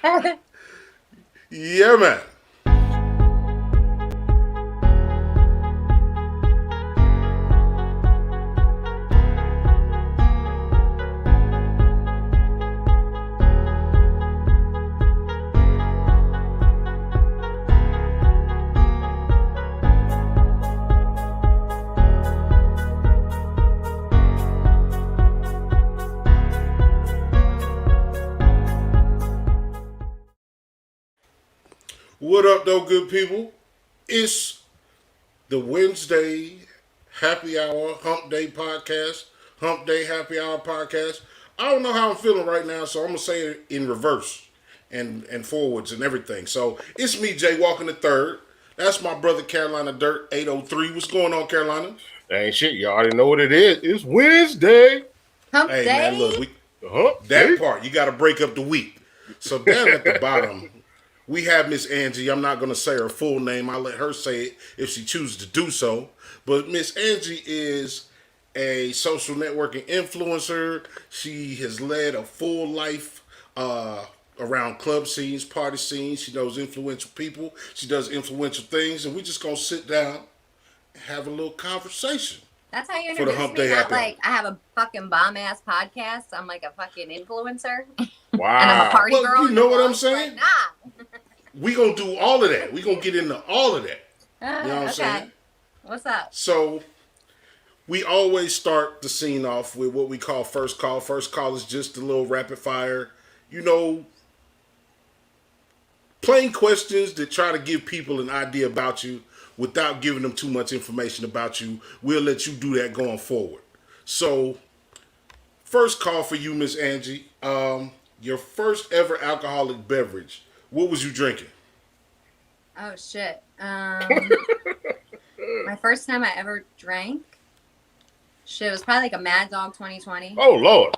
Yeah, man. What up, though, good people? It's the Wednesday Happy Hour Hump Day podcast, Hump Day Happy Hour podcast. I don't know how I'm feeling right now, so I'm gonna say it in reverse and forwards and everything. So it's me, Jay Walking the Third. That's my brother Carolina Dirt 803. What's going on, Carolina? Ain't shit. You already know what it is. It's Wednesday. Hump Hey day. man, look, Hump that day. part you got to break up the week. So down at the bottom, we have Miss Angie. I'm not going to say her full name. I'll let her say it if she chooses to do so. But Miss Angie is a social networking influencer. She has led a full life around club scenes, party scenes. She knows influential people. She does influential things. And we just going to sit down and have a little conversation. That's how you For the introduce hump me. day Not happy hour. like I have a fucking bomb ass podcast. I'm like a fucking influencer, Wow. and I'm a party Well, girl. you in know the what I'm club, saying? but Nah. We going to do all of that. We going to get into all of that. You know what I'm Okay. saying? What's up? So we always start the scene off with what we call first call. First call is just a little rapid fire, plain questions that try to give people an idea about you without giving them too much information about you. We'll let you do that going forward. So first call for you, Miss Angie. Your first ever alcoholic beverage. What was you drinking? Oh shit. My first time I ever drank. Shit, it was probably like a Mad Dog 2020. Oh Lord.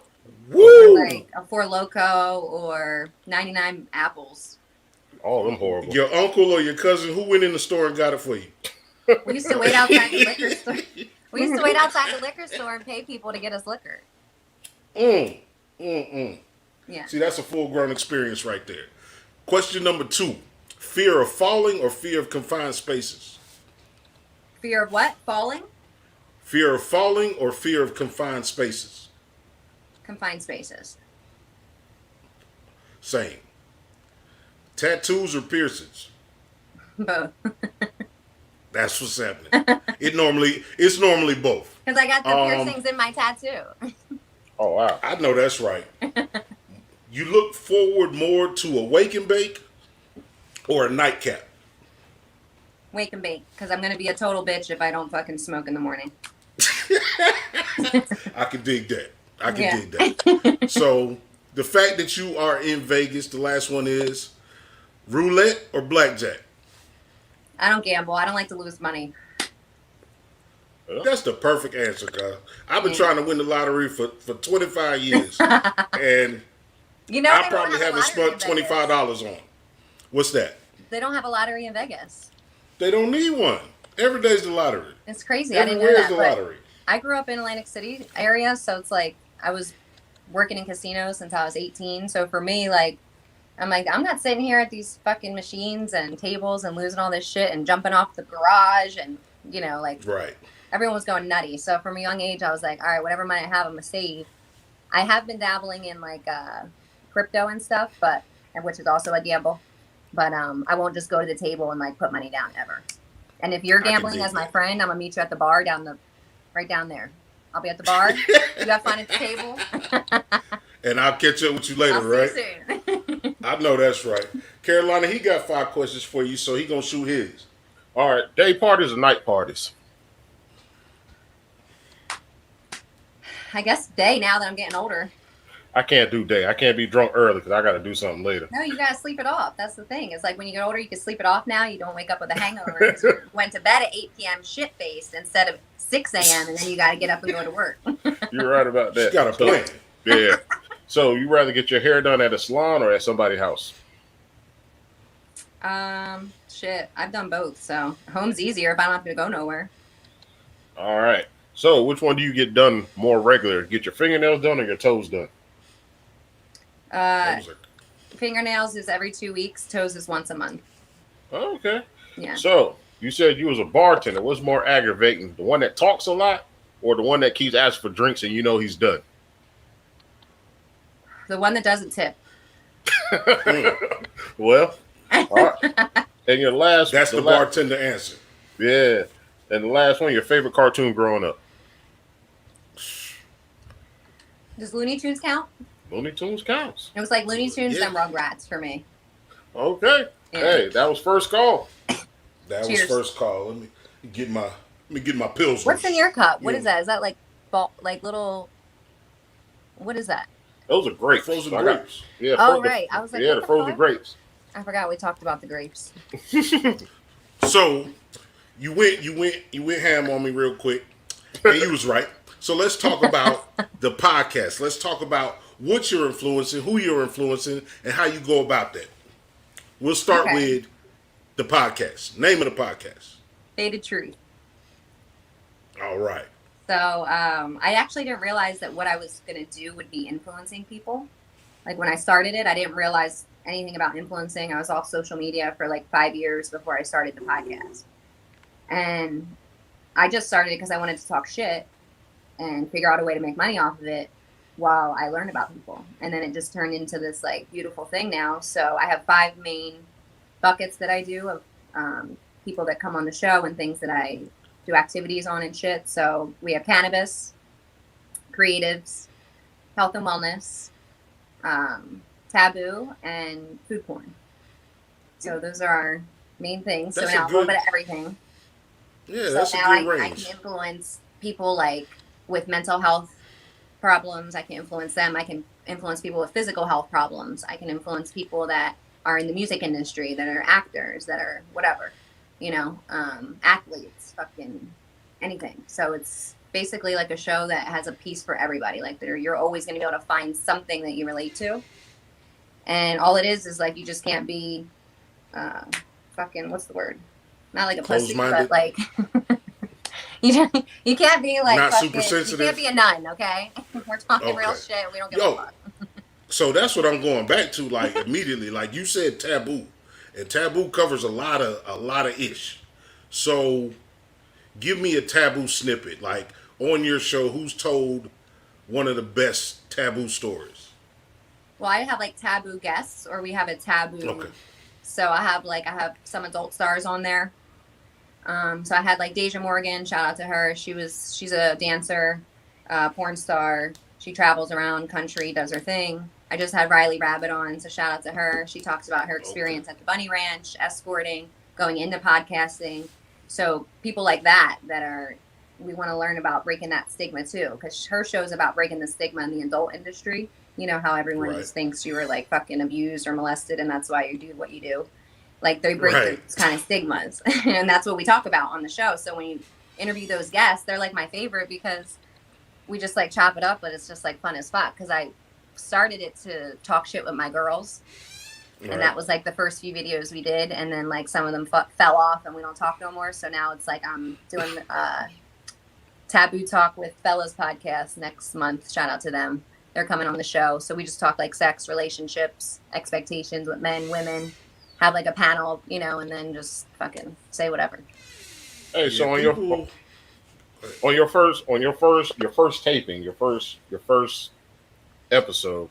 Woo! Or like a Four Loko or 99 apples. All them horrible. Your uncle or your cousin, who went in the store and got it for you? We used to wait outside the liquor store. We used to wait outside the liquor store and pay people to get us liquor. Yeah. See, that's a full-grown experience right there. Question number 2. Fear of falling or fear of confined spaces? Fear of what? Falling? Fear of falling or fear of confined spaces? Confined spaces. Same. Tattoos or piercings? Both. That's what's happening. It's normally both. Because I got the piercings in my tattoo. Oh wow. I know that's right. You look forward more to a wake and bake or a nightcap? Wake and bake. Because I'm going to be a total bitch if I don't fucking smoke in the morning. I can dig that. Dig that. So, the fact that you are in Vegas, the last one is roulette or blackjack? I don't gamble. I don't like to lose money. That's the perfect answer, guys. I've been trying to win the lottery for 25 years. And You know, I they don't probably have a haven't lottery spent in Vegas. $25 on. What's that? They don't have a lottery in Vegas. They don't need one. Every day's the lottery. It's crazy. I didn't know Everywhere's that. the But lottery. I grew up in Atlantic City area, so it's like I was working in casinos since I was 18. So for me, like, I'm not sitting here at these fucking machines and tables and losing all this shit and jumping off the garage and, Right. everyone was going nutty. So from a young age, I was like, all right, whatever money I have, I'm going to save. I have been dabbling in like crypto and stuff, which is also a gamble. But I won't just go to the table and like put money down ever. And if you're gambling as my friend, I'm going to meet you at the bar right down there. I'll be at the bar. You have fun at the table. And I'll catch up with you later, right? See you soon. I know that's right. Carolina, he got 5 questions for you, so he gonna shoot his. All right. Day parties or night parties? I guess day now that I'm getting older. I can't do day. I can't be drunk early because I got to do something later. No, you gotta sleep it off. That's the thing. It's like when you get older, you can sleep it off now. You don't wake up with a hangover because you went to bed at 8 p.m. shit-faced instead of 6 a.m. and then you gotta get up and go to work. You're right about that. She got a plan. Yeah. So you rather get your hair done at a salon or at somebody's house? Shit. I've done both, so home's easier if I don't have to go nowhere. All right. So which one do you get done more regular? Get your fingernails done or your toes done? Fingernails is every 2 weeks. Toes is once a month. Oh, okay. Yeah. So you said you was a bartender. What's more aggravating, the one that talks a lot, or the one that keeps asking for drinks and you know he's done? The one that doesn't tip. Well, all right. And your last, That's the bartender answer. Yeah. And the last one, your favorite cartoon growing up? Does Looney Tunes count? Looney Tunes counts. It was like Looney Tunes and Rugrats for me. Okay. Yeah. Hey, that was first call. That Cheers. was first call. Let me get my pills. What's in your cup? What is that? Is that like little? What is that? Those are grapes. Frozen grapes. Yeah. Oh, right. I was like, yeah, the frozen grapes. I forgot we talked about the grapes. So you went ham on me real quick, and you was right. So let's talk about the podcast. Let's talk about what you're influencing, who you're influencing, and how you go about that. We'll start with the podcast. Name of the podcast. Faded Truth. All right. So I actually didn't realize that what I was going to do would be influencing people. Like when I started it, I didn't realize anything about influencing. I was off social media for like 5 years before I started the podcast. And I just started it because I wanted to talk shit and figure out a way to make money off of it while I learned about people. And then it just turned into this like beautiful thing now. So I have 5 main buckets that I do of people that come on the show and things that I do activities on and shit. So we have cannabis, creatives, health and wellness, taboo, and food porn. So those are our main things. That's so now a little bit of everything. Yeah, so that's now a good range. I can influence people like with mental health problems. I can influence them. I can influence people with physical health problems. I can influence people that are in the music industry, that are actors, that are whatever, athletes, fucking anything. So it's basically like a show that has a piece for everybody. Like you're always going to be able to find something that you relate to. And all it is like you just can't be fucking, what's the word? Not like a pussy, but like you can't be like not fucking, super sensitive. You can't be a nun, okay? We're talking real shit. We don't give a fuck. So that's what I'm going back to, like immediately. Like you said, taboo, and taboo covers a lot of ish. So give me a taboo snippet, like on your show. Who's told one of the best taboo stories? Well, I have like taboo guests, or we have a taboo. Okay. So I have some adult stars on there. So I had like Deja Morgan, shout out to her. She's a dancer, porn star. She travels around country, does her thing. I just had Riley Rabbit on, so shout out to her. She talks about her experience at the Bunny Ranch, escorting, going into podcasting. So people like that we want to learn about breaking that stigma too, because her show is about breaking the stigma in the adult industry. You know how everyone just thinks you were like fucking abused or molested, and that's why you do what you do. Like they break those kind of stigmas, and that's what we talk about on the show. So when you interview those guests, they're like my favorite because we just like chop it up, but it's just like fun as fuck. Because I started it to talk shit with my girls, and that was like the first few videos we did, and then like some of them fell off, and we don't talk no more. So now it's like I'm doing Taboo Talk with Fellas podcast next month. Shout out to them. They're coming on the show. So we just talk like sex, relationships, expectations with men, women, have like a panel, and then just fucking say whatever. Hey, so on your first taping, your first episode,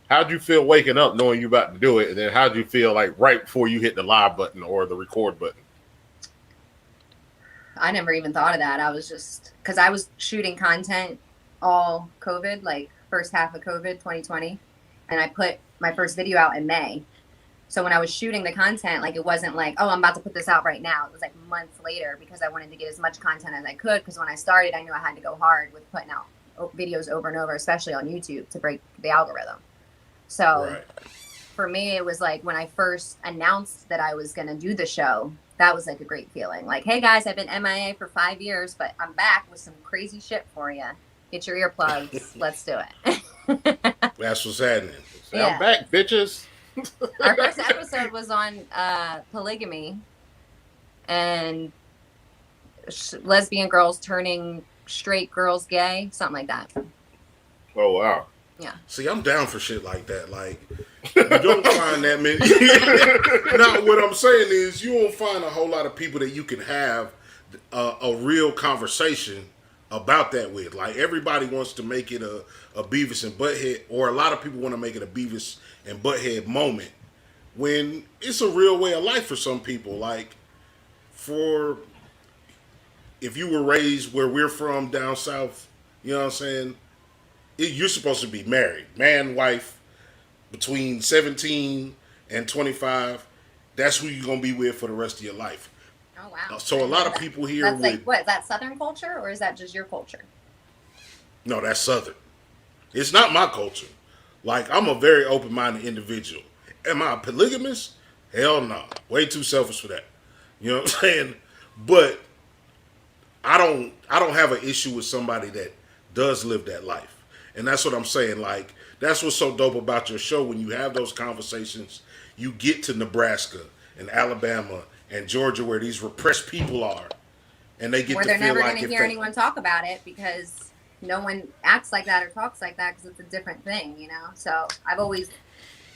how'd you feel waking up knowing you about to do it? And then how'd you feel like right before you hit the live button or the record button? I never even thought of that. I was just, because I was shooting content all COVID, like first half of COVID 2020, and I put my first video out in May. So when I was shooting the content, like it wasn't like, oh, I'm about to put this out right now. It was like months later because I wanted to get as much content as I could, because when I started, I knew I had to go hard with putting out videos over and over, especially on YouTube, to break the algorithm. So for me, it was like when I first announced that I was going to do the show, that was like a great feeling. Like, hey guys, I've been MIA for 5 years, but I'm back with some crazy shit for you. Get your earplugs. Let's do it. That's what's happening. I'm back, bitches. Our first episode was on polygamy and lesbian girls turning straight girls gay, something like that. Oh, wow. Yeah. See, I'm down for shit like that. Like, you don't find that many. Now, what I'm saying is, you won't find a whole lot of people that you can have a real conversation about that with. Like, everybody wants to make it a Beavis and Butthead, or a lot of people want to make it a Beavis and Butthead moment, when it's a real way of life for some people. Like, if you were raised where we're from down south, you know what I'm saying? You're supposed to be married, man, wife, between 17 and 25. That's who you're gonna be with for the rest of your life. Oh wow! So a lot of people here that's like, what is that, Southern culture, or is that just your culture? No, that's Southern. It's not my culture. Like, I'm a very open-minded individual. Am I a polygamist? Hell no. Way too selfish for that. You know what I'm saying? But I don't have an issue with somebody that does live that life. And that's what I'm saying. Like, that's what's so dope about your show. When you have those conversations, you get to Nebraska and Alabama and Georgia, where these repressed people are, and they get where to they're feel never like going to hear anyone talk about it, because no one acts like that or talks like that, because it's a different thing, you know? So I've always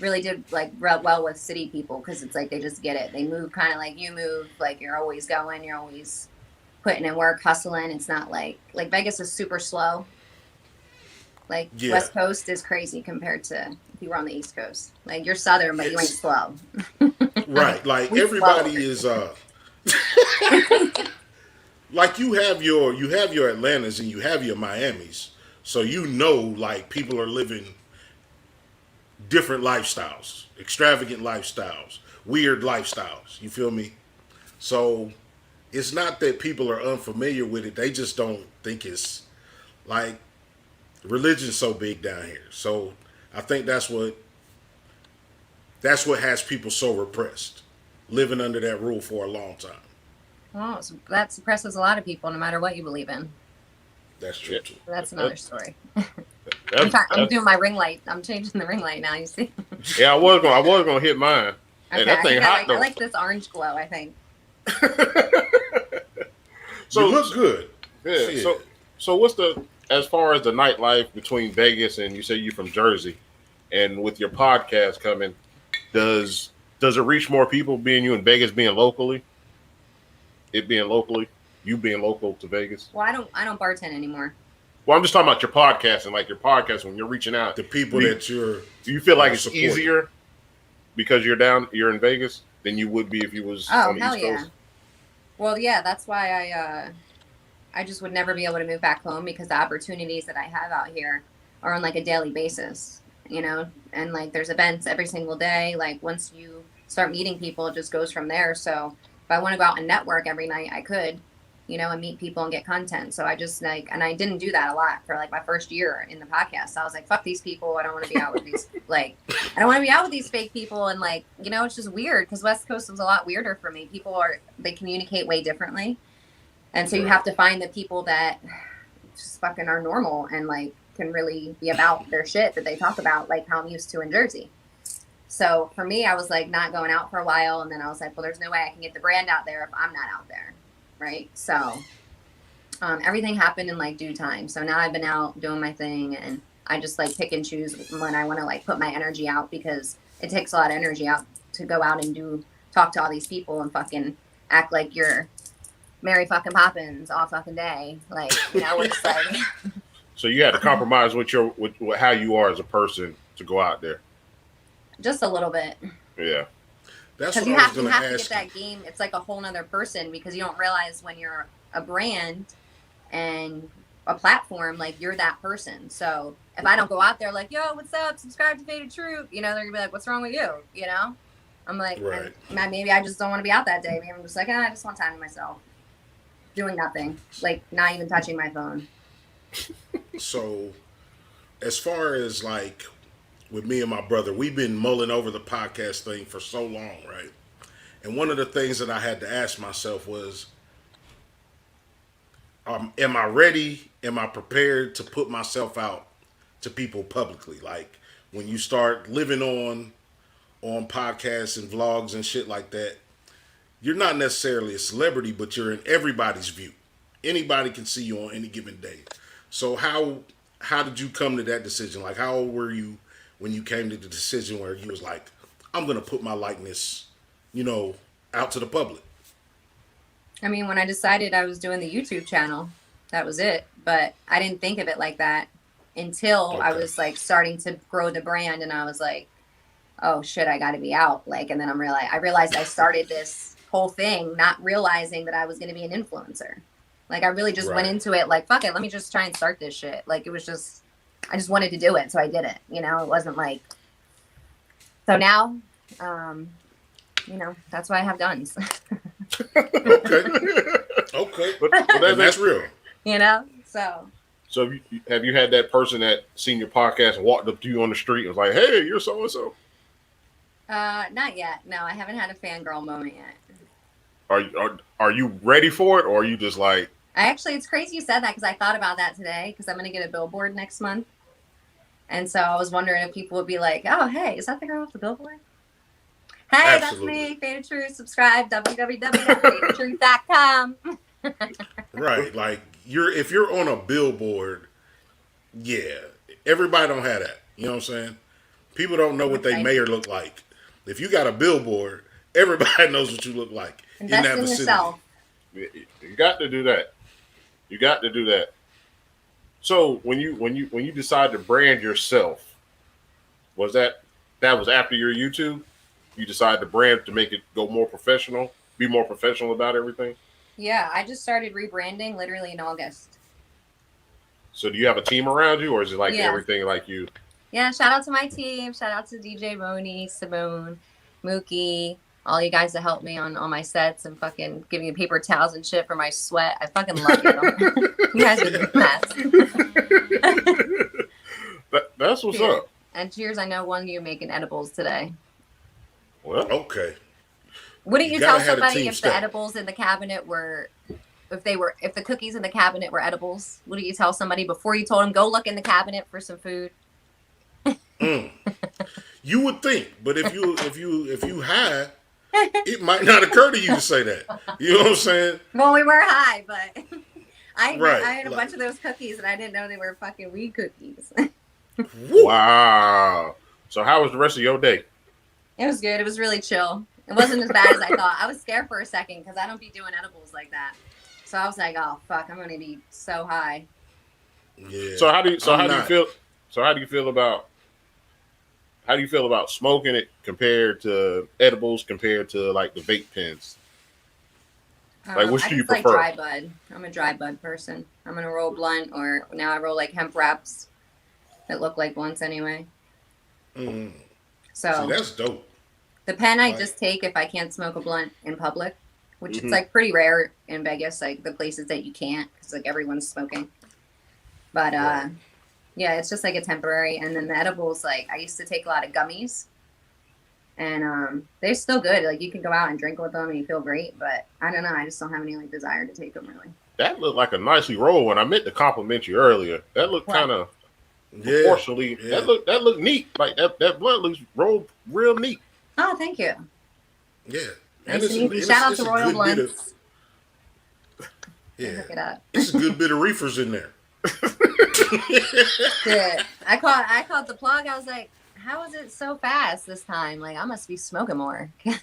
really did like well with city people, because it's like they just get it. They move kind of like you move. Like, you're always going, you're always putting in work, hustling. It's not like Vegas is super slow. Like, yeah. West Coast is crazy compared to if you were on the East Coast. Like, you're Southern, but you ain't slow. Right. Like, everybody is like, you have your Atlantas and you have your Miamis. So you know, like, people are living different lifestyles, extravagant lifestyles, weird lifestyles. You feel me? So it's not that people are unfamiliar with it. They just don't think it's like, religion's so big down here. So I think that's what has people so repressed, living under that rule for a long time. Oh, so that suppresses a lot of people, no matter what you believe in. That's true too. That's another story. I'm doing my ring light. I'm changing the ring light now. You see? Yeah, I was gonna hit mine. Okay, and that thing hot though. I like this orange glow, I think. So you look good. Yeah. Shit. So what's as far as the nightlife between Vegas and, you say you're from Jersey, and with your podcast coming, does it reach more people, being you in Vegas, being locally? It being locally, you being local to Vegas? Well, I don't bartend anymore. Well, I'm just talking about your podcast, and like your podcast, when you're reaching out, the people that you're. Do you feel like it's supporting. easier because you're in Vegas than you would be if you was on the East Coast? Well, yeah, that's why I just would never be able to move back home, because the opportunities that I have out here are on like a daily basis, you know, and like there's events every single day. Like, once you start meeting people, it just goes from there. So if I want to go out and network every night, I could, you know, and meet people and get content. So I just and I didn't do that a lot for like my first year in the podcast. So I was like, fuck these people. I don't want to be out with these, I don't want to be out with these fake people. And like, you know, it's just weird, because West Coast was a lot weirder for me. They communicate way differently. And so you have to find the people that just fucking are normal and like can really be about their shit that they talk about, like how I'm used to in Jersey. So for me, I was like not going out for a while. And then I was like, well, there's no way I can get the brand out there if I'm not out there. Right. So everything happened in like due time. So now I've been out doing my thing, and I just like pick and choose when I want to like put my energy out, because it takes a lot of energy out to go out and talk to all these people and fucking act like you're Mary fucking Poppins all fucking day. Like, you know, it's like. So you had to compromise with how you are as a person to go out there. Just a little bit. Yeah. That's what you I was have going to to get ask. that game. It's like a whole nother person, because you don't realize when you're a brand and a platform, like you're that person. So if I don't go out there like, yo, what's up? Subscribe to Faded Truth. You know, they're gonna be like, what's wrong with you? You know? I'm like, right. Maybe I just don't want to be out that day. Maybe I'm just like, I just want time to myself. Doing nothing. Like, not even touching my phone. So as far as like with me and my brother, we've been mulling over the podcast thing for so long, right? And one of the things that I had to ask myself was, am I ready? Am I prepared to put myself out to people publicly? Like, when you start living on podcasts and vlogs and shit like that, you're not necessarily a celebrity, but you're in everybody's view. Anybody can see you on any given day. So how how did you come to that decision? Like, how old were you when you came to the decision where you was like, I'm gonna put my likeness, out to the public? I mean, when I decided I was doing the YouTube channel, that was it. But I didn't think of it like that until I was like starting to grow the brand, and I was like, oh shit, I got to be out. Like, and then I realized I started this whole thing not realizing that I was going to be an influencer. Like, I really just went into it like, fuck it, let me just try and start this shit. Like, it was just, I just wanted to do it, so I did it. It wasn't like. So now, that's why I have guns. Okay, but that's real. So have you had that person that seen your podcast and walked up to you on the street and was like, "Hey, you're so and so"? Not yet. No, I haven't had a fangirl moment yet. Are you ready for it, or are you just like? It's crazy you said that because I thought about that today because I'm going to get a billboard next month. And so I was wondering if people would be like, oh, hey, is that the girl off the billboard? Hey, Absolutely. That's me, Faded Truth. Subscribe, www.fadedtruth.com. Right. Like, if you're on a billboard, yeah, everybody don't have that. You know what I'm saying? People don't know what they mayor look like. If you got a billboard, everybody knows what you look like. Invest in yourself. You got to do that. You got to do that. So when you decide to brand yourself, was that was after your YouTube? You decided to brand to make it go more professional, be more professional about everything? Yeah, I just started rebranding literally in August. So do you have a team around you, or is it like everything like you? Yeah, shout out to my team. Shout out to DJ Moni, Simone, Mookie, all you guys that helped me on all my sets and fucking giving me paper towels and shit for my sweat. I fucking love you. You guys are the best. That's what's up. And cheers, I know one of you making edibles today. Well, okay. Wouldn't you tell somebody if the edibles in the cabinet were, if the cookies in the cabinet were edibles? Wouldn't you tell somebody before you told them, go look in the cabinet for some food? You would think, but if you high, it might not occur to you to say that. You know what I'm saying? Well, we were high, but I had a bunch of those cookies and I didn't know they were fucking weed cookies. Wow. So how was the rest of your day? It was good. It was really chill. It wasn't as bad as I thought. I was scared for a second because I don't be doing edibles like that. So I was like, oh fuck, I'm gonna be so high. Yeah. So how do you feel about smoking it compared to edibles, compared to like the vape pens? Like, which do you prefer? Like dry bud. I'm a dry bud person. I'm gonna roll blunt, or now I roll like hemp wraps that look like blunts anyway. So see, that's dope. The pen I just take if I can't smoke a blunt in public, which is like pretty rare in Vegas, like the places that you can't, because like everyone's smoking. But yeah, it's just like a temporary. And then the edibles, like I used to take a lot of gummies, and they're still good. Like you can go out and drink with them and you feel great. But I don't know, I just don't have any like desire to take them really. That looked like a nicely rolled one. I meant to compliment you earlier. That looked kind of proportionally. Yeah. That looked neat. Like that blunt looks rolled real neat. Oh, thank you. Yeah. Nice to meet you. Shout out to Royal Blunts. Yeah. Look it up. It's a good bit of reefers in there. Yeah. I caught the plug. I was like, how is it so fast this time? Like, I must be smoking more. Right.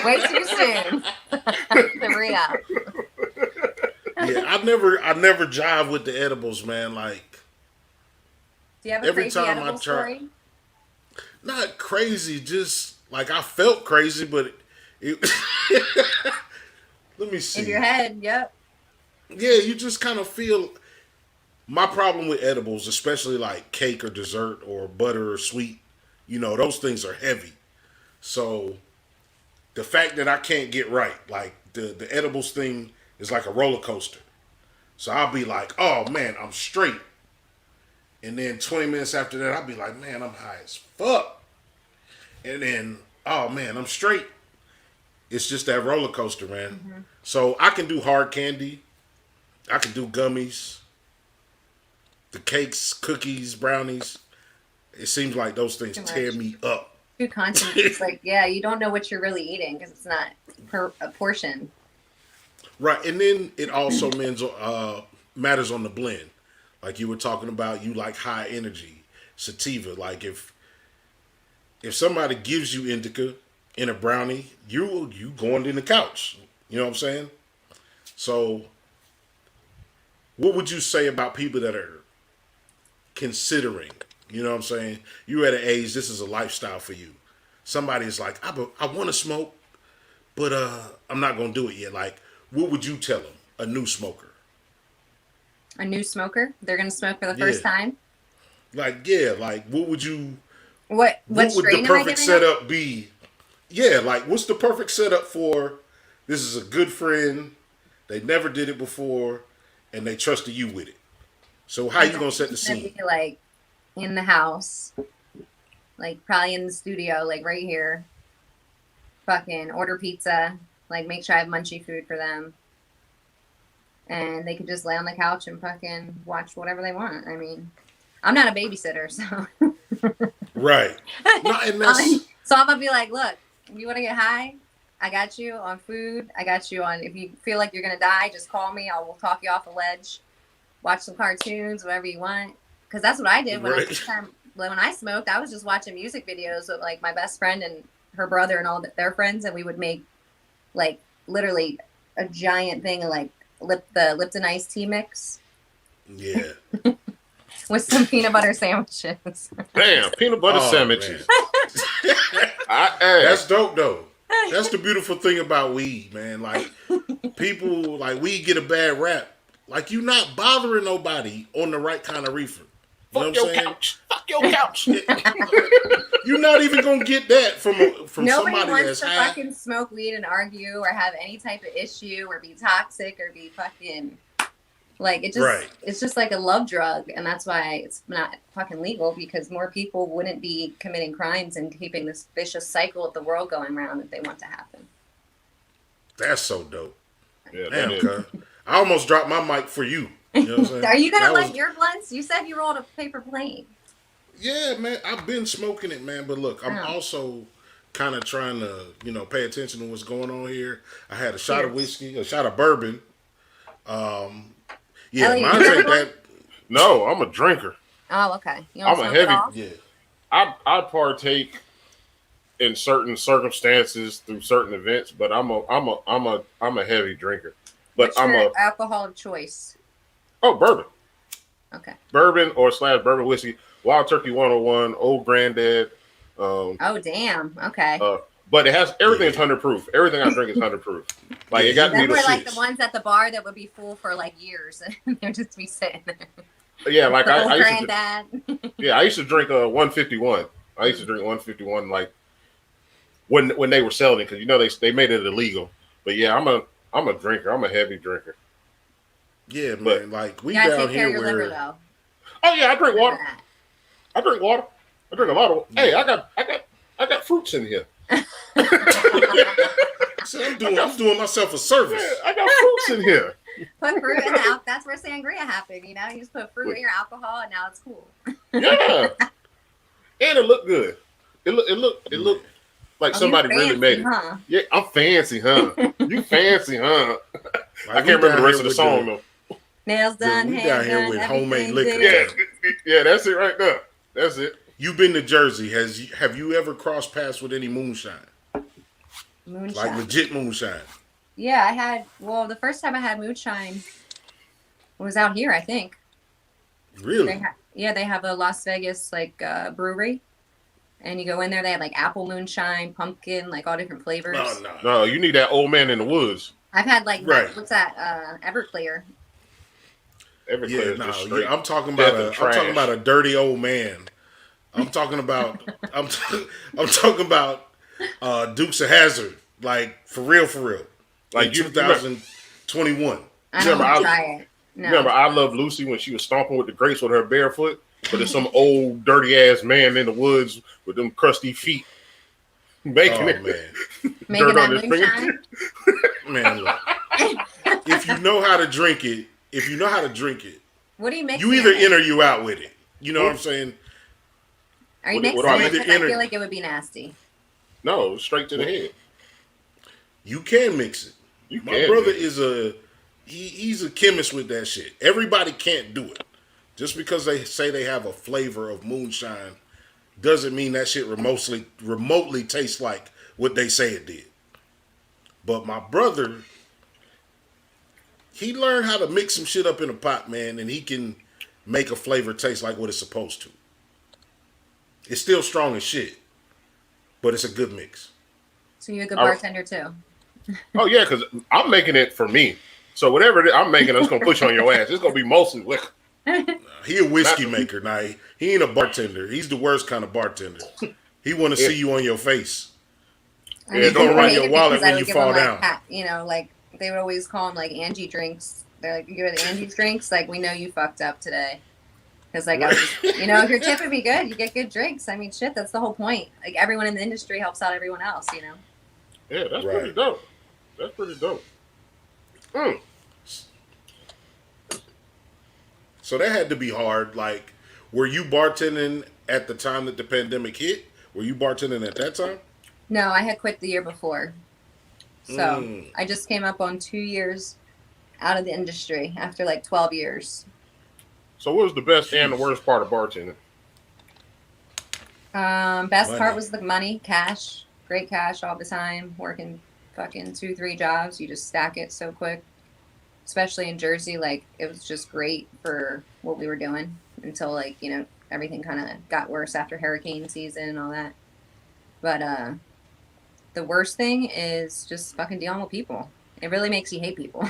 Way too soon. The re-up. Yeah, I never jive with the edibles, man. Like, do you have a crazy edible story? Not crazy, just like I felt crazy, but it let me see. In your head, yep. Yeah, you just kind of feel. My problem with edibles, especially like cake or dessert or butter or sweet, those things are heavy. So the fact that I can't get right, like the edibles thing is like a roller coaster. So I'll be like, oh man, I'm straight. And then 20 minutes after that, I'll be like, man, I'm high as fuck. And then, oh man, I'm straight. It's just that roller coaster, man. Mm-hmm. So I can do hard candy. I can do gummies. The cakes, cookies, brownies. It seems like those things tear me up. Too constant. It's like, yeah, you don't know what you're really eating because it's not a portion. Right. And then it also matters on the blend. Like you were talking about, you like high energy sativa. Like if somebody gives you indica in a brownie, you going in the couch. You know what I'm saying? So, what would you say about people that are considering? You know what I'm saying? You're at an age, this is a lifestyle for you. Somebody is like, I want to smoke, but I'm not going to do it yet. Like, what would you tell them? A new smoker. A new smoker? They're going to smoke for the first time? Like, yeah, like, what would you... What would strain the am I perfect giving setup be? Yeah, like, what's the perfect setup for, this is a good friend, they never did it before, and they trusted you with it. So how you going to set the scene? Be like, in the house, like, probably in the studio, like, right here. Fucking order pizza, like, make sure I have munchy food for them. And they could just lay on the couch and fucking watch whatever they want. I mean, I'm not a babysitter, so. Right. No, and that's... So I'm gonna be like, look, you want to get high? I got you on food. I got you on, if you feel like you're gonna die, just call me. We'll talk you off a ledge. Watch some cartoons, whatever you want. Because that's what I did when I smoked. I was just watching music videos with like my best friend and her brother and all their friends, and we would make like literally a giant thing of like the Lipton iced tea mix. Yeah. With some peanut butter sandwiches. Damn, peanut butter sandwiches. That's dope though. That's the beautiful thing about weed, man. Like people, like weed get a bad rap. Like you not bothering nobody on the right kind of reefer. You know what I'm saying? Couch. Fuck your couch. You're not even gonna get that from Nobody somebody wants that's to high. fucking smoke weed and argue or have any type of issue or be toxic or be fucking like it just It's just like a love drug, and that's why it's not fucking legal, because more people wouldn't be committing crimes and keeping this vicious cycle of the world going around if they want to happen. That's so dope. Yeah, damn, cuz. I almost dropped my mic for you. You know what I'm saying? Are you gonna light your blunts? You said you rolled a paper plane. Yeah, man. I've been smoking it, man. But look, I'm also kind of trying to, pay attention to what's going on here. I had a shot of whiskey, a shot of bourbon. Yeah, Ellie, mine ain't that. No, I'm a drinker. Oh, okay. You I'm a heavy. Yeah. I partake in certain circumstances through certain events, but I'm a heavy drinker. But What's your alcohol of choice? Oh, bourbon. Okay. Bourbon or / bourbon whiskey. Wild Turkey 101, Old Granddad. Oh damn. Okay. But it has everything's 100 proof. Everything I drink is 100 proof. Like it got me to were like the ones at the bar that would be full for like years, and they'd just be sitting there. Yeah, like I used Granddad. I used to drink 151. I used to drink 151 like when they were selling it, because they made it illegal. But yeah, I'm a drinker. I'm a heavy drinker. Yeah, man. Like we gotta down take care here of your where. liver, though. Oh yeah, I drink water. I drink water. I drink a lot of. Hey, I got fruits in here. See, I'm doing myself a service. Yeah, I got fruits in here. Put fruit in the that's where sangria happened. You just put fruit in your alcohol, and now it's cool. Yeah, and it looked good. It looked like somebody really made it. Huh? Yeah, I'm fancy, huh? You fancy, huh? I can't remember the rest of the song though. Nails done. We down here with homemade liquor. Yeah, that's it right there. That's it. You've been to Jersey. Have you ever crossed paths with any moonshine? Moonshine. Like legit moonshine. Yeah, I had. Well, the first time I had moonshine was out here, I think. Really? They have a Las Vegas brewery, and you go in there. They have like apple moonshine, pumpkin, like all different flavors. No, you need that old man in the woods. I've had what's that? Everclear. Everclear. I'm talking about a dirty old man. I'm talking about Dukes of Hazzard, like for real. Like 2021. I don't want to try it. No. Remember, I Love Lucy when she was stomping with the grapes with her barefoot, but there's some old dirty ass man in the woods with them crusty feet making it. Man. Making that moonshine. Man, look. If you know how to drink it, what do you mix? You either in or you out with it. You know what I'm saying? Are you mixing it? Because I feel like it would be nasty. No, straight to the head. You can mix it. My brother is he's a chemist with that shit. Everybody can't do it. Just because they say they have a flavor of moonshine doesn't mean that shit remotely tastes like what they say it did. But my brother, he learned how to mix some shit up in a pot, man, and he can make a flavor taste like what it's supposed to. It's still strong as shit, but it's a good mix. So you're a good bartender too. Oh yeah, because I'm making it for me. So whatever I'm making, it's gonna push on your ass. It's gonna be mostly liquor. He a whiskey maker. Now he ain't a bartender. He's the worst kind of bartender. He want to see you on your face. He's gonna run your wallet when you fall down. You know, like they would always call them like Angie drinks. They're like, "You got Angie's drinks." Like, we know you fucked up today. Because like, you know, if your tip would be good, you get good drinks. I mean, shit, that's the whole point. Like, everyone in the industry helps out everyone else. You know. Yeah, that's pretty dope. That's pretty dope. Mm. So that had to be hard. Like, were you bartending at the time that the pandemic hit? Were you bartending at that time? No, I had quit the year before. So I just came up on 2 years out of the industry after like 12 years. So what was the best and the worst part of bartending? Best part was the money, cash, great cash all the time, working fucking 2-3 jobs. You just stack it so quick. Especially in Jersey, like, it was just great for what we were doing until, like, you know, everything kind of got worse after hurricane season and all that. But the worst thing is just fucking dealing with people. It really makes you hate people.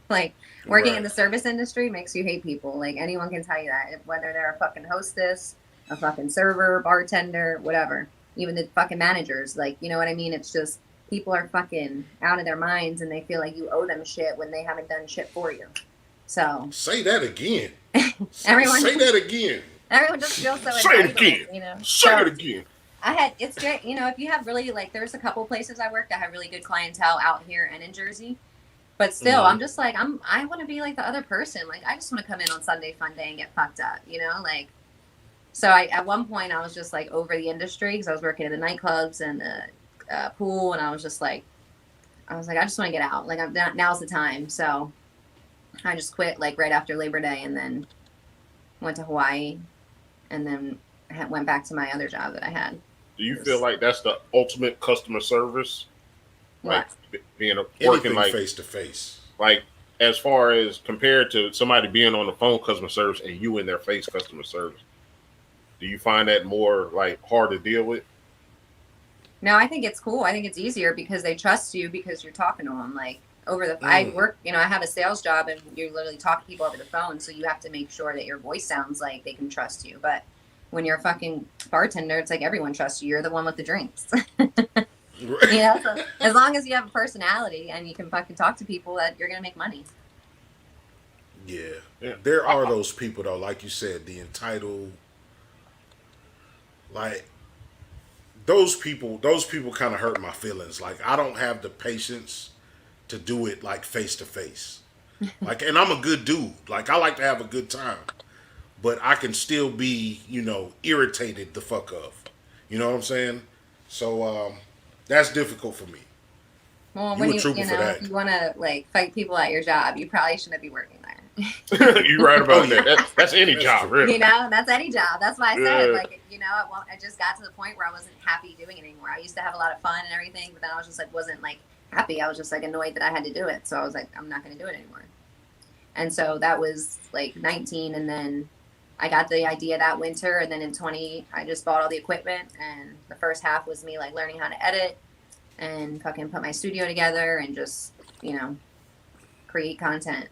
Like, working in the service industry makes you hate people. Like, anyone can tell you that. Whether they're a fucking hostess, a fucking server, bartender, whatever. Even the fucking managers. Like, you know what I mean? It's just... people are fucking out of their minds and they feel like you owe them shit when they haven't done shit for you. So say that again. Everyone say that again. Everyone just feels so say it again. You know. Say it again. It's great. You know, if you have really like, there's a couple places I worked that have really good clientele out here and in Jersey. But still, I'm just like, I want to be like the other person. Like, I just want to come in on Sunday fun day and get fucked up, you know? Like, so at one point I was just like over the industry because I was working in the nightclubs and the pool, and I was like, I just want to get out. Like, now's the time. So I just quit like right after Labor Day, and then went to Hawaii, and then went back to my other job that I had. Do you feel like that's the ultimate customer service? Like being working like face to face. Like, as far as compared to somebody being on the phone customer service and you in their face customer service, do you find that more like hard to deal with? No, I think it's cool. I think it's easier because they trust you because you're talking to them. Like, over the, I work, you know, I have a sales job and you literally talk to people over the phone. So you have to make sure that your voice sounds like they can trust you. But when you're a fucking bartender, it's like everyone trusts you. You're the one with the drinks. You know, so as long as you have a personality and you can fucking talk to people, that you're going to make money. Yeah. There are those people though, like you said, the entitled, like, those people kind of hurt my feelings. Like, I don't have the patience to do it like face to face. Like, and I'm a good dude. Like, I like to have a good time, but I can still be, you know, irritated the fuck of. You know what I'm saying? So that's difficult for me. Well, when you know, if you want to like fight people at your job, you probably shouldn't be working there. You're right about that. That's any job, really. You know, that's any job. That's why I said, like, you know, I just got to the point where I wasn't happy doing it anymore. I used to have a lot of fun and everything, but then I was just like, wasn't like happy. I was just like annoyed that I had to do it. So I was like, I'm not going to do it anymore. And so that was like 19. And then I got the idea that winter. And then in 20, I just bought all the equipment. And the first half was me like learning how to edit and fucking put my studio together and just, you know, create content.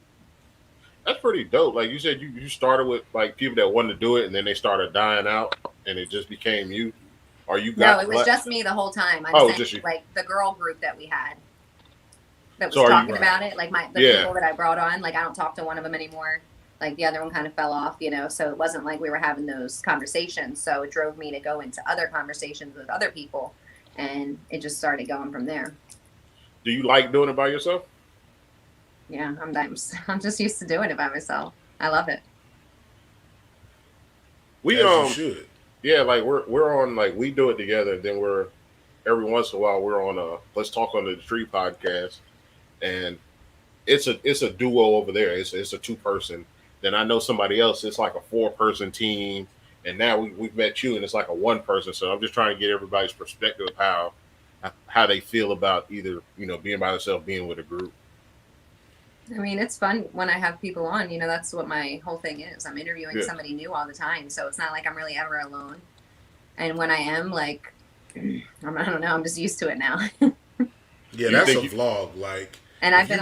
That's pretty dope. Like you said, you started with like people that wanted to do it, and then they started dying out, and it just became you. Or you got no, it was just me the whole time. Just you. Like the girl group that we had that was talking about it. Like the people that I brought on. Like, I don't talk to one of them anymore. Like, the other one kind of fell off, you know. So it wasn't like we were having those conversations. So it drove me to go into other conversations with other people, and it just started going from there. Do you like doing it by yourself? Yeah, I'm just used to doing it by myself. I love it. We should. Yeah, like we're on, like, we do it together. Then we're every once in a while we're on Let's Talk on the Tree podcast, and it's a duo over there. It's a 2-person, Then I know somebody else. It's like a 4-person team, and now we've met you, and it's like a 1-person. So I'm just trying to get everybody's perspective of how they feel about either being by themselves, being with a group. I mean, it's fun when I have people on. That's what my whole thing is. I'm interviewing somebody new all the time, so it's not like I'm really ever alone. And when I am, like, I don't know, I'm just used to it now. Yeah, that's a vlog, like. And I've been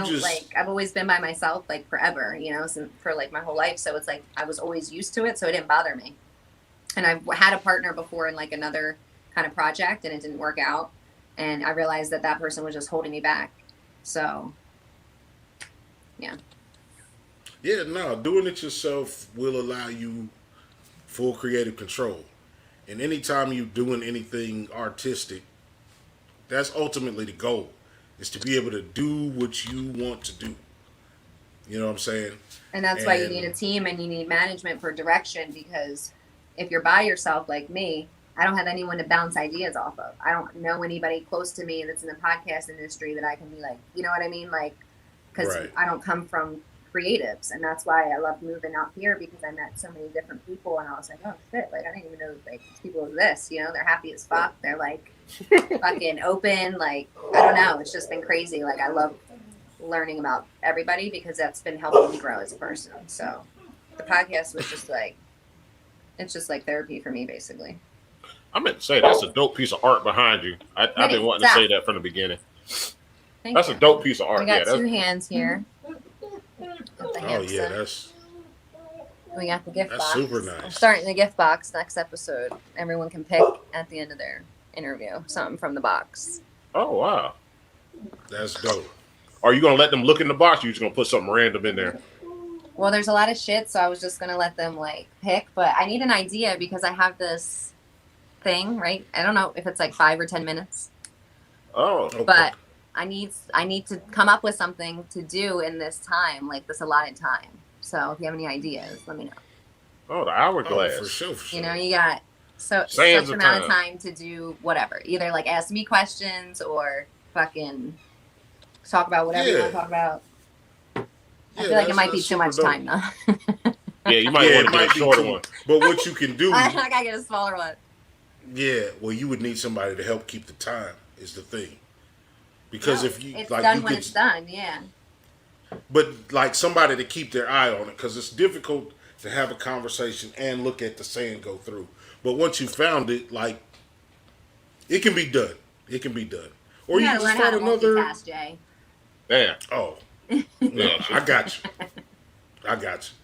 I've always been by myself, like, forever, since for like my whole life. So it's like I was always used to it, so it didn't bother me. And I've had a partner before in like another kind of project, and it didn't work out. And I realized that person was just holding me back. So, yeah. Yeah, no, doing it yourself will allow you full creative control. And anytime you're doing anything artistic, that's ultimately the goal, is to be able to do what you want to do. You know what I'm saying? And that's why you need a team and you need management for direction, because if you're by yourself like me, I don't have anyone to bounce ideas off of. I don't know anybody close to me that's in the podcast industry that I can be like, you know what I mean? Like, because I don't come from creatives, and that's why I love moving out here, because I met so many different people, and I was like, oh shit, like I didn't even know like these people exist. They're happy as fuck. They're like fucking open. Like, I don't know. It's just been crazy. Like, I love learning about everybody because that's been helping me grow as a person. So the podcast was just like, it's just like therapy for me, basically. I meant to say that's a dope piece of art behind you. I've been wanting to say that from the beginning. That's a dope piece of art. We got 2 hands here. Oh yeah, we got the gift box. That's super nice. I'm starting the gift box next episode. Everyone can pick at the end of their interview something from the box. Oh wow, that's dope. Are you gonna let them look in the box? Or you just gonna put something random in there? Well, there's a lot of shit, so I was just gonna let them like pick. But I need an idea because I have this thing, right? I don't know if it's like 5 or 10 minutes. Oh, okay. But I need to come up with something to do in this time, like this allotted time. So if you have any ideas, let me know. Oh, the hourglass. For sure. You got such amount of time to do whatever. Either like ask me questions or fucking talk about whatever you want to talk about. I feel like it might be too much time though. Yeah, you might want to get a shorter one. But what you can do, I gotta get a smaller one. Yeah, well, you would need somebody to help keep the time. Is the thing. Because if you it's like, done when it's done, yeah. But like somebody to keep their eye on it, because it's difficult to have a conversation and look at the saying go through. But once you found it, like it can be done. It can be done. Or you can just find another. Multitask, Jay. Damn. Oh, no, I got you. I got you.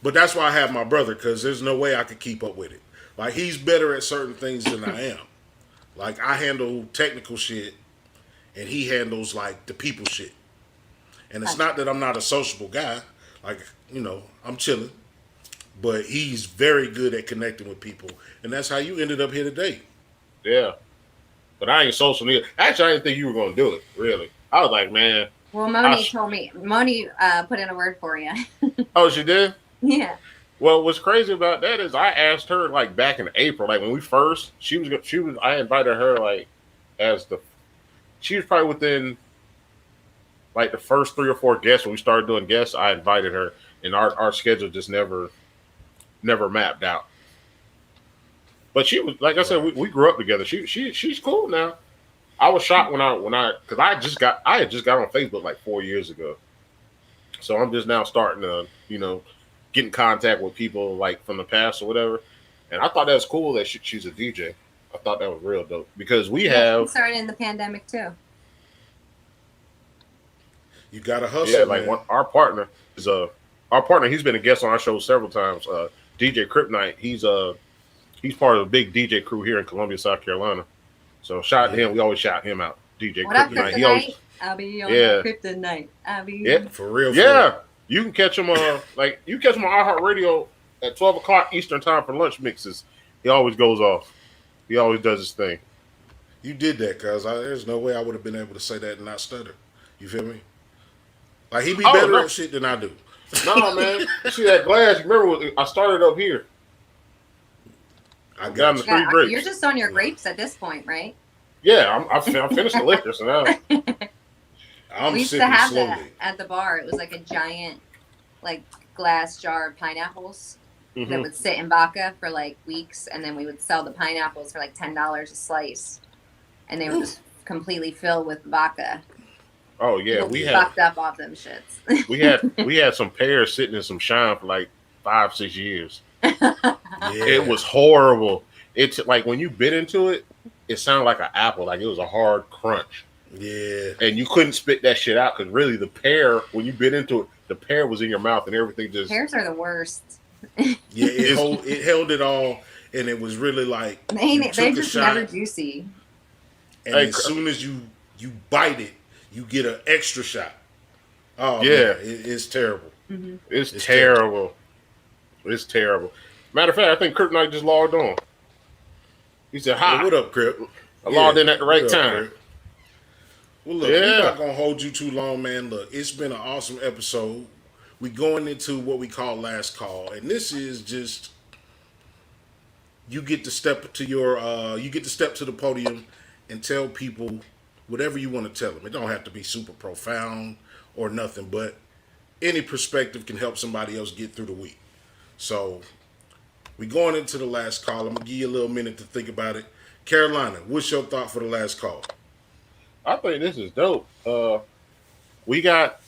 But that's why I have my brother, because there's no way I could keep up with it. Like, he's better at certain things than I am. Like, I handle technical shit, and he handles, like, the people shit. And it's not that I'm not a sociable guy. Like, I'm chilling. But he's very good at connecting with people. And that's how you ended up here today. Yeah. But I ain't social neither. Actually, I didn't think you were going to do it, really. I was like, man. Well, Moni told me. Moni put in a word for you. Oh, she did? Yeah. Well, what's crazy about that is I asked her like back in April, like when we first, I invited her like she was probably within like the first 3 or 4 guests when we started doing guests. I invited her, and our schedule just never mapped out. But she was, like I said, we grew up together. She's cool now. I was shocked because I had just got on Facebook like 4 years ago, so I'm just now starting to get in contact with people like from the past or whatever. And I thought that was cool that she's a DJ. I thought that was real dope because we started in the pandemic too. You gotta hustle. Yeah, like our partner is he's been a guest on our show several times. DJ Kryptonite. He's part of a big DJ crew here in Columbia, South Carolina. So shout out to him. We always shout him out. DJ Kryptonite. He always, I'll be on Kryptonite. For real. Yeah. You can catch him on iHeartRadio at 12 o'clock Eastern time for lunch mixes. He always goes off. He always does his thing. You did that, cuz there's no way I would have been able to say that and not stutter. You feel me? Like, he be better at shit than I do. No, man. You see that glass? You remember I started up here. I got the 3 grapes. You're just on your grapes at this point, right? Yeah, I finished the liquor, so now. I'm we used to have that at the bar. It was like a giant, like glass jar of pineapples that would sit in vodka for like weeks, and then we would sell the pineapples for like $10 a slice, and they were just completely filled with vodka. Oh yeah, we fucked up off them shits. we had some pears sitting in some shine for like 5-6 years. It was horrible. It's like when you bit into it, it sounded like an apple, like it was a hard crunch. Yeah, and you couldn't spit that shit out because really the pear, when you bit into it, the pear was in your mouth and everything just. Pears are the worst. Yeah, it held it all, and it was really like they just never juicy. And as soon as you bite it, you get an extra shot. Oh yeah, man, it's terrible. Mm-hmm. It's terrible. It's terrible. Matter of fact, I think Kurt Knight just logged on. He said, "Hi, hey, what up, Crip? I logged in at the right time." Well, look, we're not gonna hold you too long, man. Look, it's been an awesome episode. We going into what we call last call, and this is just you get to step to the podium and tell people whatever you want to tell them. It don't have to be super profound or nothing, but any perspective can help somebody else get through the week. So we going into the last call. I'm gonna give you a little minute to think about it. Carolina, what's your thought for the last call? I think this is dope. We got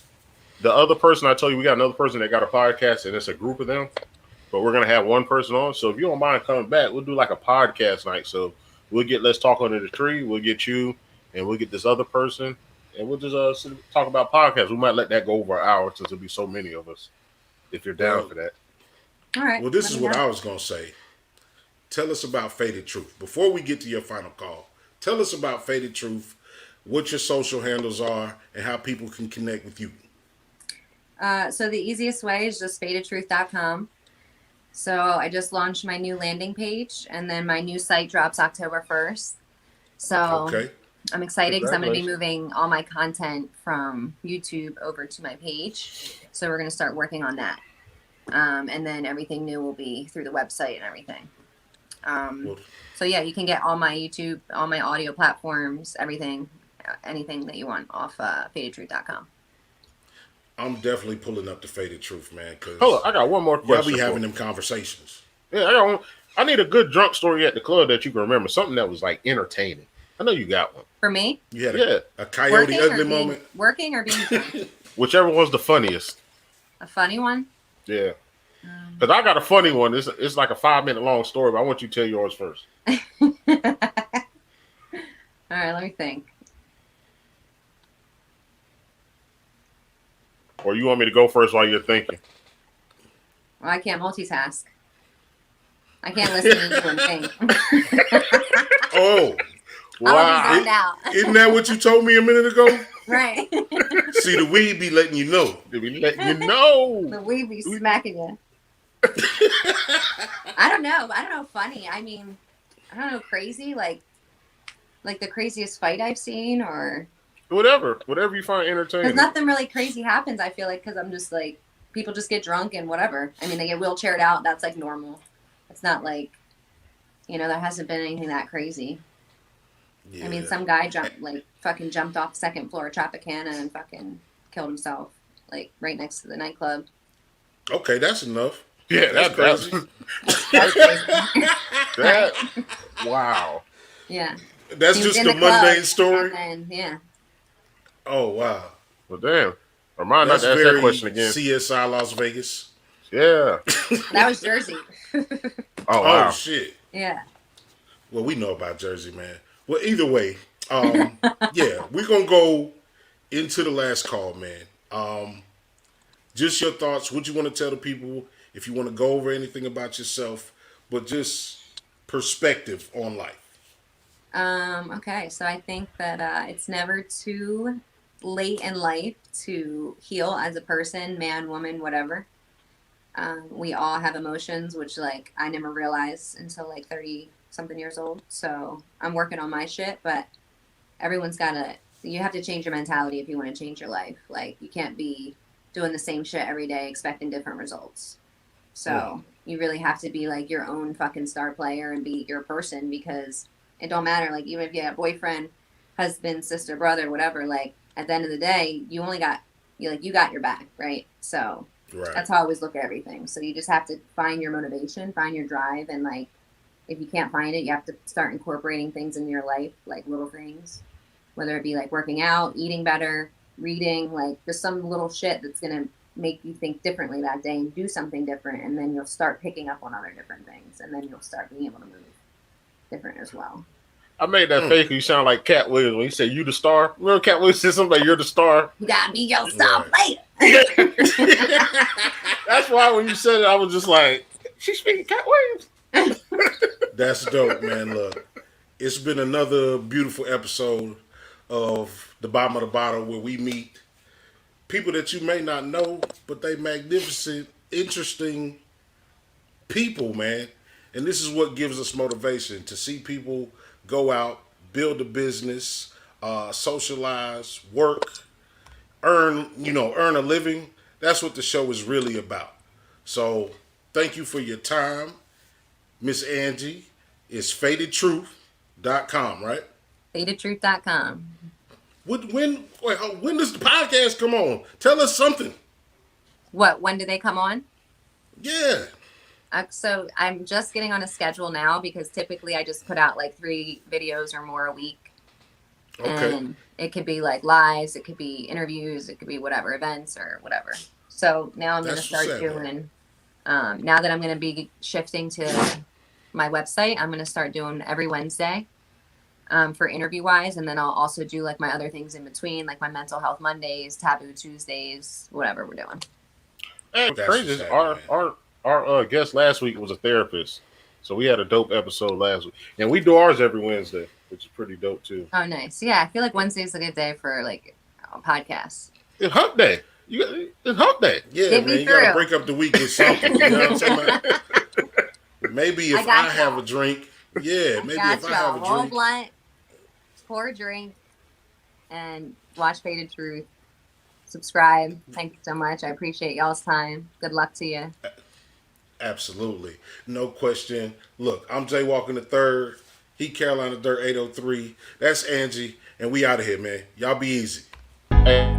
the other person. I told you, we got another person that got a podcast, and it's a group of them. But we're gonna have one person on. So if you don't mind coming back, we'll do like a podcast night. So we'll get Let's Talk Under the Tree. We'll get you, and we'll get this other person, and we'll just talk about podcasts. We might let that go over an hour since there'll be so many of us. If you're down for that. All right. Well, this is what I was gonna say. Tell us about Faded Truth before we get to your final call. Tell us about Faded Truth, what your social handles are, and how people can connect with you. So the easiest way is just fadedtruth.com. So I just launched my new landing page, and then my new site drops October 1st. So I'm excited because I'm going to be moving all my content from YouTube over to my page. So we're going to start working on that. And then everything new will be through the website and everything. So yeah, you can get all my YouTube, all my audio platforms, everything, anything that you want off fadedtruth.com. I'm definitely pulling up the Faded Truth, man. Hold on, I got one more question. Y'all be having them conversations. Yeah, I got one. I need a good drunk story at the club that you can remember. Something that was like entertaining. I know you got one. For me? You had a Coyote Ugly moment? Working or being drunk? Whichever was the funniest. A funny one? Yeah. Because I got a funny one. It's like a 5-minute long story, but I want you to tell yours first. All right, let me think. Or you want me to go first while you're thinking? Well, I can't multitask. I can't listen to you and think. Oh, wow. Isn't that what you told me a minute ago? Right. See, the weed be letting you know. They be letting you know. The weed be smacking you. I don't know. Funny. I mean, I don't know. Crazy. Like the craziest fight I've seen, or whatever you find entertaining. Because nothing really crazy happens. I feel like because I'm just like people just get drunk and whatever. I mean, they get wheelchaired out. That's like normal. It's not like there hasn't been anything that crazy. Yeah. I mean, some guy fucking jumped off the second floor of Tropicana and fucking killed himself, like right next to the nightclub. Okay, that's enough. Yeah, that's crazy. Wow. Yeah. That's just a mundane story. Yeah. Oh wow. Well, damn. Remind us to ask that question again. CSI Las Vegas. Yeah. That was Jersey. Oh wow. Oh shit. Yeah. Well, we know about Jersey, man. Well, either way, yeah, we're gonna go into the last call, man. Just your thoughts. What you want to tell the people? If you want to go over anything about yourself, but just perspective on life. Okay, so I think that it's never too late in life to heal as a person, man, woman, whatever. We all have emotions, which I never realized until 30-something years old. So I'm working on my shit, but you have to change your mentality if you want to change your life. You can't be doing the same shit every day expecting different results. So you really have to be your own fucking star player and be your person, because it don't matter. Even if you have a boyfriend, husband, sister, brother, whatever, at the end of the day, you only got, you got your back, right? So Right. That's how I always look at everything. So you just have to find your motivation, find your drive, and like if you can't find it, you have to start incorporating things in your life, like little things, whether it be like working out, eating better, reading, like just some little shit that's gonna make you think differently that day and do something different, and then you'll start picking up on other different things, and then you'll start being able to move different as well. I made that fake. You sound like Cat Williams when he said, "You the star." Remember Cat Williams said something like, "You're the star." You gotta be your star player. That's why when you said it, I was just like, "She's speaking Cat Williams." That's dope, man. Look, it's been another beautiful episode of The Bottom of the Bottle where we meet people that you may not know, but they magnificent, interesting people, man. And this is what gives us motivation to see people go out, build a business, socialize, work, earn a living. That's what the show is really about. So thank you for your time, Miss Angie. It's fadedtruth.com, right? Fadedtruth.com. When does the podcast come on? Tell us something. What? When do they come on? Yeah. So I'm just getting on a schedule now because typically I just put out like 3 videos or more a week. Okay. And it could be like lives, it could be interviews, it could be whatever, events or whatever. So now I'm going to start doing, now that I'm going to be shifting to my website, I'm going to start doing every Wednesday for interview wise. And then I'll also do like my other things in between, like my mental health Mondays, Taboo Tuesdays, whatever we're doing. Hey, crazy. Our guest last week was a therapist. So we had a dope episode last week. And we do ours every Wednesday, which is pretty dope too. Oh, nice. Yeah, I feel like Wednesday's a good day for like a podcast. It's hump day. It's hump day. Yeah, man. You got to break up the week with something. You know what I'm saying? Maybe if I have a drink. Yeah, maybe if I have a roll drink. Blunt, pour a drink, and watch Faded Truth. Subscribe. Thank you so much. I appreciate y'all's time. Good luck to you. Absolutely. No question. Look, I'm Jaywalking the Third. He Carolina Dirt 803. That's Angie. And we out of here, man. Y'all be easy. Hey.